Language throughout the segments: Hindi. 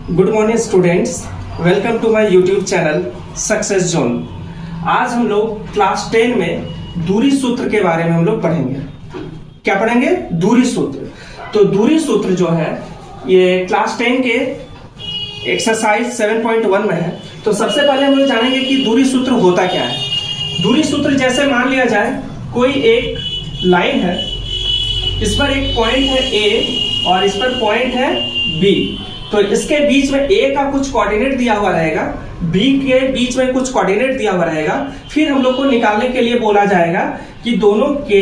Good morning students, welcome to my YouTube channel success zone. आज हम लोग क्लास 10 में दूरी सूत्र के बारे में हम लोग पढ़ेंगे। क्या पढ़ेंगे? दूरी सूत्र। तो दूरी सूत्र जो है ये क्लास 10 के एक्सरसाइज 7.1 में है। तो सबसे पहले हम लोग जानेंगे कि दूरी सूत्र होता क्या है। दूरी सूत्र जैसे मान लिया जाए कोई एक लाइन है, इस पर एक पॉइंट है A और इस पर पॉइंट है B। तो इसके बीच में A का कुछ कोऑर्डिनेट दिया हुआ रहेगा, B के बीच में कुछ कोऑर्डिनेट दिया हुआ रहेगा। फिर हम लोग को निकालने के लिए बोला जाएगा कि दोनों के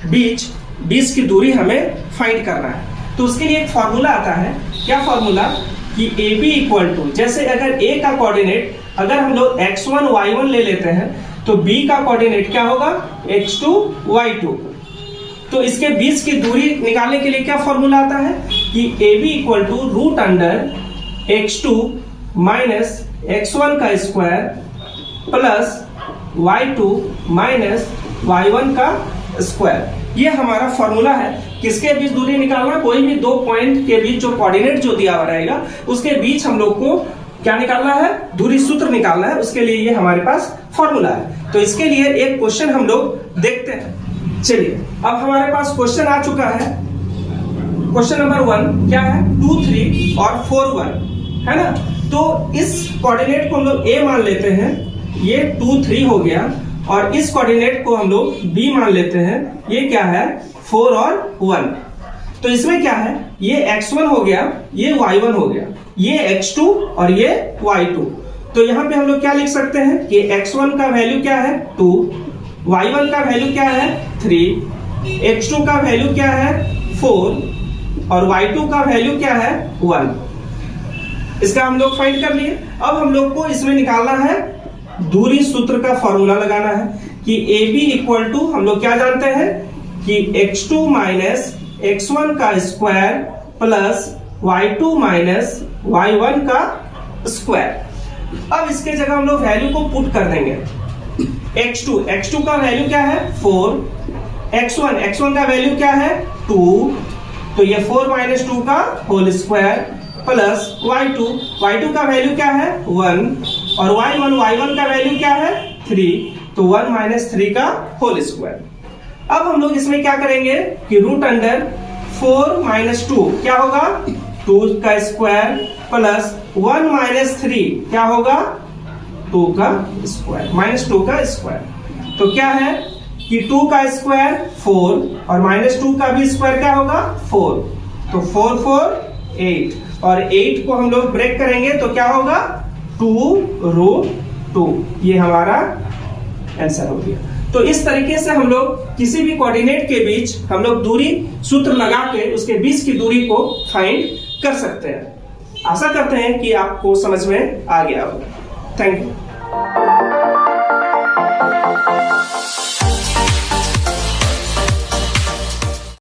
बीच की दूरी हमें फाइंड करना है। तो उसके लिए एक फॉर्मूला आता है। क्या फॉर्मूला? कि AB इक्वल टू, जैसे अगर A का कोऑर्डिनेट अगर हम लोग x1 y1 ले लेते हैं तो B का कोऑर्डिनेट क्या होगा? x2 y2। तो इसके बीच की दूरी निकालने के लिए क्या फॉर्मूला आता है कि AB equal to root under x2 minus x1 का square plus y2 minus y1 का स्क्वायर। ये हमारा फॉर्मूला है। किसके बीच दूरी निकालना? कोई भी दो पॉइंट के बीच जो कोऑर्डिनेट जो दिया हुआ रहेगा उसके बीच हम लोग को क्या निकालना है? दूरी सूत्र निकालना है। उसके लिए ये हमारे पास फॉर्मूला है। तो इसके लिए एक क्वेश्चन हम लोग देखते हैं। चलिए, अब हमारे पास क्वेश्चन आ चुका है। क्वेश्चन नंबर 1 क्या है? 2 3 और 4 1 है ना। तो इस कोऑर्डिनेट को हम लोग A मान लेते हैं, ये 2 3 हो गया। और इस कोऑर्डिनेट को हम लोग B मान लेते हैं, ये क्या है? 4 और 1। तो इसमें क्या है? ये x1 हो गया, ये y1 हो गया, ये x2 और ये y2। तो यहाँ पे हम लोग क्या लिख सकते हैं कि x1 का वैल्यू क्या है? 2, y1 का वैल्यू क्या है? 3, x2 का वैल्यू क्या है? 4 और y2 का वैल्यू क्या है? 1। इसका हम लोग फाइंड कर लिए। अब हम लोग को इसमें निकालना है दूरी सूत्र का फॉर्मूला लगाना है कि AB इक्वल टू हम लोग क्या जानते हैं कि x2 माइनस x1 का square plus y2 minus y1 का स्क्वायर। अब इसके जगह हम लोग वैल्यू को पुट कर देंगे। x2 का वैल्यू क्या है? 4, x1 का वैल्यू क्या है? 2, तो ये 4 माइनस 2 का होल स्क्वायर प्लस y2 का वैल्यू क्या है? 1 और y1 का वैल्यू क्या है? 3, तो 1 माइनस 3 का होल स्क्वायर। अब हम लोग इसमें क्या करेंगे कि रूट अंडर 4 माइनस 2 क्या होगा? 2 का स्क्वायर प्लस 1 माइनस 3 क्या होगा? 2 का स्क्वायर माइनस 2 का स्क्वायर। तो क्या है कि 2 का स्क्वायर 4 और माइनस 2 का भी स्क्वायर क्या होगा? 4। तो 4 4 8 और 8 को हम लोग ब्रेक करेंगे तो क्या होगा? 2√2। ये हमारा आंसर हो गया। तो इस तरीके से हम लोग किसी भी कोऑर्डिनेट के बीच हम लोग दूरी सूत्र लगा के उसके बीच की दूरी को फाइंड कर सकते हैं। आशा करते हैं कि आपको समझ में आ गया होगा। Thank you.